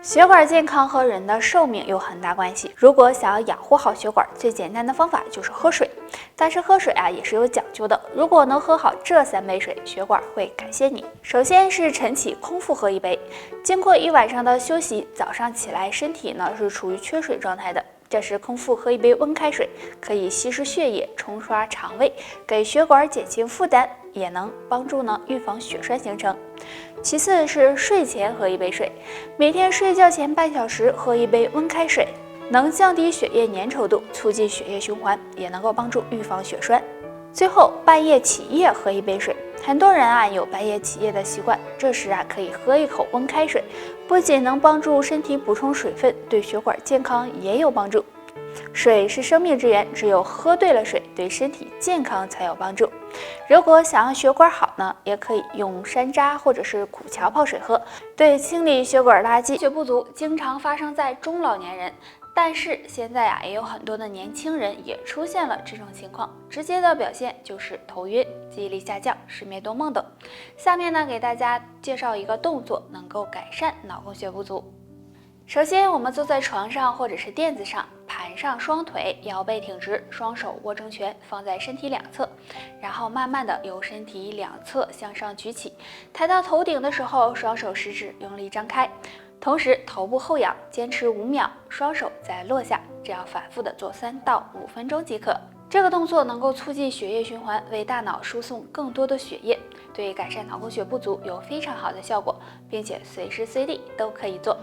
血管健康和人的寿命有很大关系。如果想要养护好血管，最简单的方法就是喝水。但是喝水也是有讲究的。如果能喝好这3杯水，血管会感谢你。首先是晨起空腹喝1杯，经过1晚上的休息，早上起来身体呢是处于缺水状态的。这时空腹喝1杯温开水，可以稀释血液，冲刷肠胃，给血管减轻负担，也能帮助预防血栓形成。其次是睡前喝1杯水，每天睡觉前半小时喝1杯温开水，能降低血液粘稠度，促进血液循环，也能够帮助预防血栓。最后半夜起夜喝1杯水，很多人有半夜起夜的习惯，这时可以喝一口温开水，不仅能帮助身体补充水分，对血管健康也有帮助。水是生命之源，只有喝对了水，对身体健康才有帮助。如果想让血管好呢，也可以用山楂或者是苦荞泡水喝，对清理血管垃圾。血不足经常发生在中老年人，但是现在也有很多的年轻人也出现了这种情况，直接的表现就是头晕、记忆力下降、失眠多梦等。下面给大家介绍一个动作，能够改善脑供血不足。首先，我们坐在床上或者是垫子上，盘上双腿，腰背挺直，双手握成拳，放在身体两侧，然后慢慢的由身体两侧向上举起，抬到头顶的时候，双手食指用力张开，同时头部后仰，坚持5秒，双手再落下，这样反复的做3到5分钟即可。这个动作能够促进血液循环，为大脑输送更多的血液，对改善脑供血不足有非常好的效果，并且随时随地都可以做。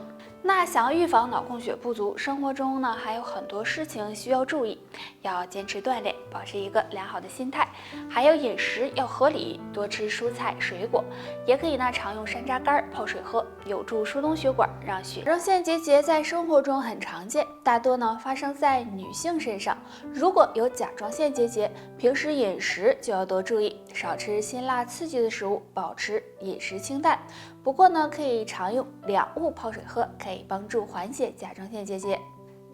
那想要预防脑供血不足，生活中还有很多事情需要注意，要坚持锻炼，保持一个良好的心态，还有饮食要合理，多吃蔬菜水果，也可以常用山楂干泡水喝，有助疏通血管，让甲状腺结节在生活中很常见，大多发生在女性身上。如果有甲状腺结节，平时饮食就要多注意，少吃辛辣刺激的食物，保持饮食清淡。不过可以常用2物泡水喝，可以帮助缓解甲状腺结节。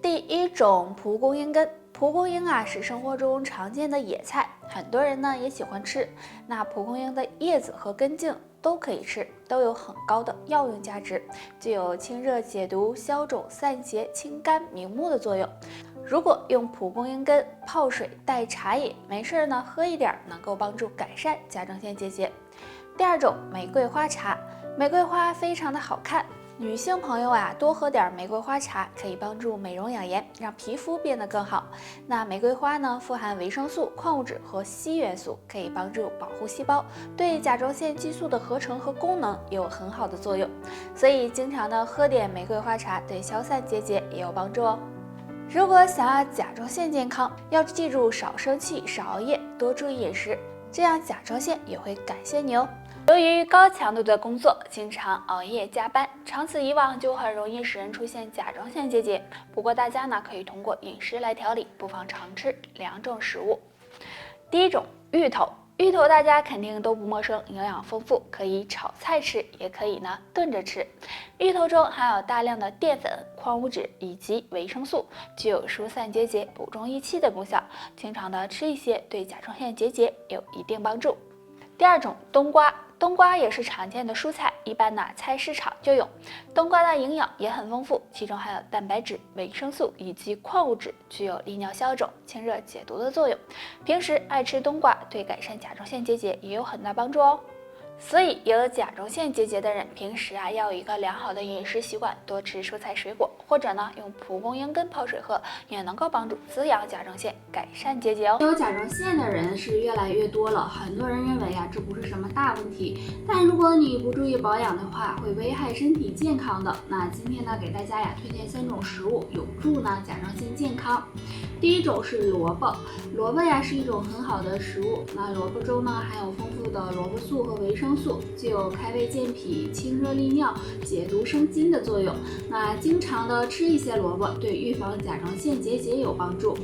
第一种蒲公英根，蒲公英是生活中常见的野菜，很多人也喜欢吃。那蒲公英的叶子和根茎都可以吃，都有很高的药用价值，具有清热解毒、消肿散结、清肝明目的作用。如果用蒲公英根泡水代茶饮，没事喝一点，能够帮助改善甲状腺结节。第二种玫瑰花茶，玫瑰花非常的好看，女性朋友多喝点玫瑰花茶，可以帮助美容养颜，让皮肤变得更好。那玫瑰花富含维生素、矿物质和硒元素，可以帮助保护细胞，对甲状腺激素的合成和功能有很好的作用，所以经常喝点玫瑰花茶，对消散结节也有帮助哦。如果想要甲状腺健康，要记住少生气、少熬夜，多注意饮食，这样甲状腺也会感谢你哦。由于高强度的工作，经常熬夜加班，长此以往就很容易使人出现甲状腺结节。不过大家可以通过饮食来调理，不妨常吃2种食物。第一种，芋头。芋头大家肯定都不陌生，营养丰富，可以炒菜吃，也可以炖着吃。芋头中含有大量的淀粉、矿物质以及维生素，具有疏散结节、补中益气的功效。经常吃一些，对甲状腺结节有一定帮助。第二种，冬瓜。冬瓜也是常见的蔬菜，一般菜市场就有。冬瓜的营养也很丰富，其中含有蛋白质、维生素以及矿物质，具有利尿消肿、清热解毒的作用。平时爱吃冬瓜，对改善甲状腺结节也有很大帮助哦。所以有甲状腺结节的人，平时要有一个良好的饮食习惯，多吃蔬菜水果，或者用蒲公英根泡水喝，也能够帮助滋养甲状腺，改善结节哦。有甲状腺的人是越来越多了，很多人认为这不是什么大问题，但如果你不注意保养的话，会危害身体健康的。那今天给大家推荐3种食物，有助甲状腺健康。第一种是萝卜，萝卜是一种很好的食物。那萝卜中含有丰富的萝卜素和维生素，具有开胃健脾、清热利尿、解毒生津的作用。那经常的吃一些萝卜，对预防甲状腺结节有帮助。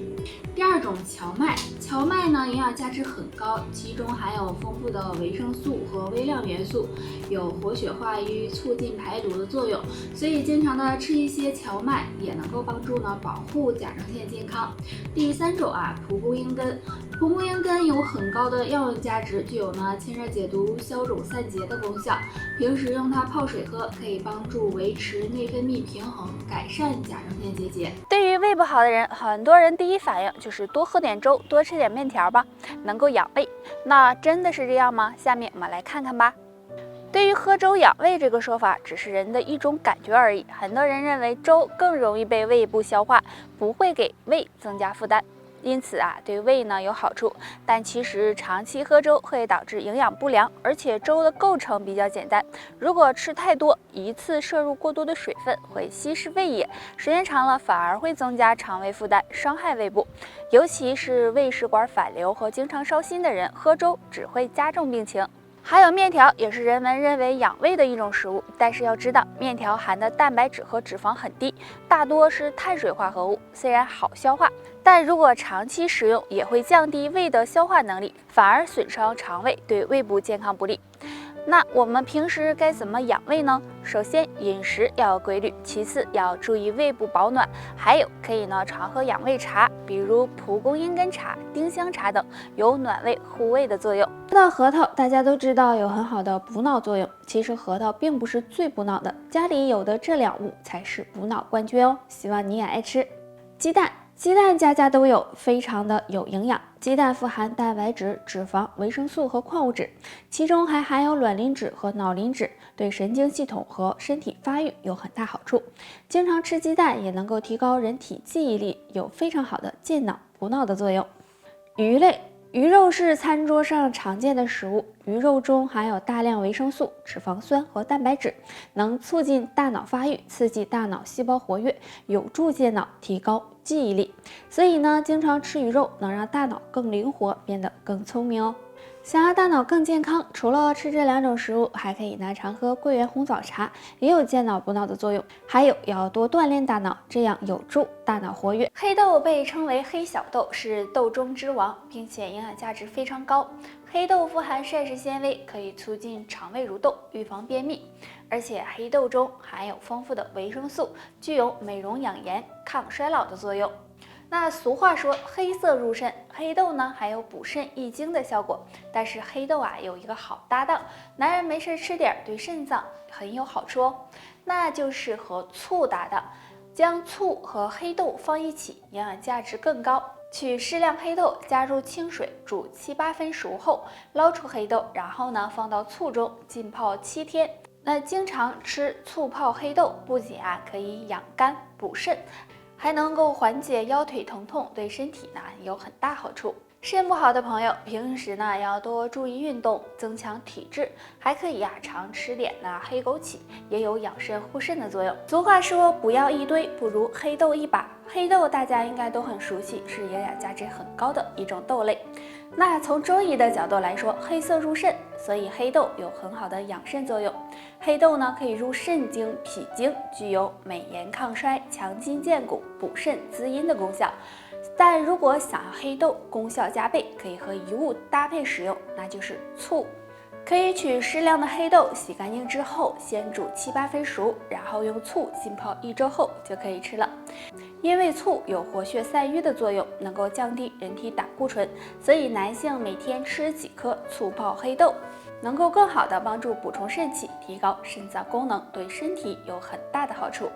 第二种荞麦，荞麦营养价值很高，其中含有丰富的维生素和微量元素，有活血化瘀、促进排毒的作用，所以经常的吃一些荞麦也能够帮助保护甲状腺健康。第3种蒲公英根，蒲公英根有很高的药用价值，具有清热解毒、消肿散结的功效。平时用它泡水喝，可以帮助维持内分泌平衡，改善甲状腺结节。对于胃不好的人，很多人第一反应就是多喝点粥，多吃点面条吧，能够养胃。那真的是这样吗？下面我们来看看吧。对于喝粥养胃这个说法，只是人的一种感觉而已。很多人认为粥更容易被胃部消化，不会给胃增加负担。因此对胃呢有好处，但其实长期喝粥会导致营养不良，而且粥的构成比较简单，如果吃太多，一次摄入过多的水分会稀释胃液，时间长了反而会增加肠胃负担，伤害胃部。尤其是胃食管反流和经常烧心的人，喝粥只会加重病情。还有面条也是人们认为养胃的一种食物，但是要知道，面条含的蛋白质和脂肪很低，大多是碳水化合物，虽然好消化，但如果长期食用，也会降低胃的消化能力，反而损伤肠胃，对胃部健康不利。那我们平时该怎么养胃呢？首先，饮食要有规律，其次要注意胃部保暖，还有可以常喝养胃茶，比如蒲公英根茶、丁香茶等，有暖胃护胃的作用。说到核桃，大家都知道有很好的补脑作用，其实核桃并不是最补脑的，家里有的这两物才是补脑冠军哦，希望你也爱吃。鸡蛋家家都有，非常的有营养。鸡蛋富含蛋白质、脂肪、维生素和矿物质，其中还含有卵磷脂和脑磷脂，对神经系统和身体发育有很大好处。经常吃鸡蛋也能够提高人体记忆力，有非常好的健脑补脑的作用。鱼类，鱼肉是餐桌上常见的食物，鱼肉中含有大量维生素、脂肪酸和蛋白质，能促进大脑发育，刺激大脑细胞活跃，有助健脑，提高记忆力。所以经常吃鱼肉能让大脑更灵活，变得更聪明哦。想要大脑更健康，除了吃这两种食物，还可以常喝桂圆红枣茶，也有健脑补脑的作用。还有要多锻炼大脑，这样有助大脑活跃。黑豆被称为黑小豆，是豆中之王，并且营养价值非常高。黑豆富含膳食纤维，可以促进肠胃蠕动，预防便秘。而且黑豆中含有丰富的维生素，具有美容养颜、抗衰老的作用。那俗话说黑色入肾，黑豆还有补肾益精的效果。但是黑豆有一个好搭档，男人没事吃点对肾脏很有好处哦，那就是和醋搭档。将醋和黑豆放一起，营养价值更高。取适量黑豆，加入清水煮7-8分熟后，捞出黑豆，然后放到醋中浸泡7天。那经常吃醋泡黑豆，不仅可以养肝补肾，还能够缓解腰腿疼痛，对身体有很大好处。肾不好的朋友，平时要多注意运动，增强体质，还可以常吃点黑枸杞，也有养肾护肾的作用。俗话说，不要一堆，不如黑豆一把。黑豆大家应该都很熟悉，是营养价值很高的一种豆类。那从中医的角度来说，黑色入肾，所以黑豆有很好的养肾作用。黑豆可以入肾经、脾经，具有美颜抗衰、强筋健骨、补肾滋阴的功效。但如果想要黑豆功效加倍，可以和一物搭配使用，那就是醋。可以取适量的黑豆，洗干净之后先煮7-8分熟，然后用醋浸泡1周后就可以吃了。因为醋有活血散瘀的作用，能够降低人体胆固醇，所以男性每天吃几颗醋泡黑豆，能够更好的帮助补充肾气，提高肾脏功能，对身体有很大的好处。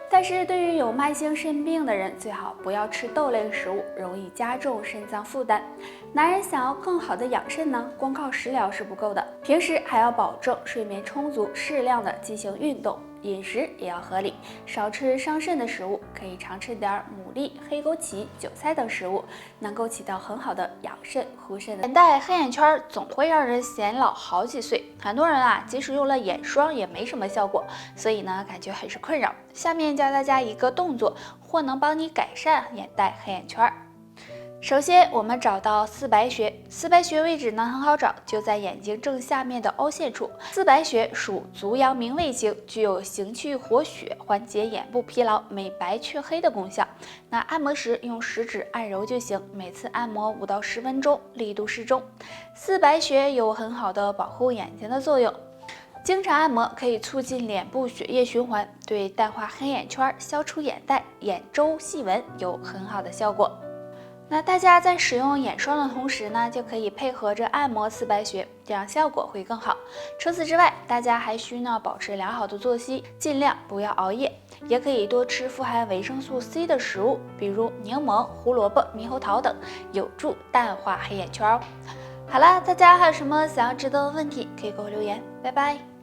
但是对于有慢性肾病的人，最好不要吃豆类食物，容易加重肾脏负担。男人想要更好的养肾光靠食疗是不够的，平时还要保证睡眠充足，适量的进行运动，饮食也要合理，少吃伤肾的食物，可以常吃点牡蛎、黑枸杞、韭菜等食物，能够起到很好的养肾护肾的。眼袋黑眼圈总会让人显老好几岁，很多人即使用了眼霜也没什么效果，所以感觉很是困扰。下面教大家一个动作，或能帮你改善眼袋黑眼圈。首先，我们找到四白穴，四白穴位置很好找，就在眼睛正下面的凹陷处。四白穴属足阳明胃经，具有行气活血、缓解眼部疲劳、美白祛黑的功效。那按摩时用食指按揉就行，每次按摩5到10分钟，力度适中。四白穴有很好的保护眼睛的作用。经常按摩可以促进脸部血液循环，对淡化黑眼圈、消除眼袋、眼周细纹有很好的效果。那大家在使用眼霜的同时呢，就可以配合着按摩刺白穴，这样效果会更好。除此之外，大家还需呢保持良好的作息，尽量不要熬夜，也可以多吃富含维生素 C 的食物，比如柠檬、胡萝卜、猕猴桃等，有助淡化黑眼圈哦。好啦，大家还有什么想要知道的问题，可以给我留言，拜拜。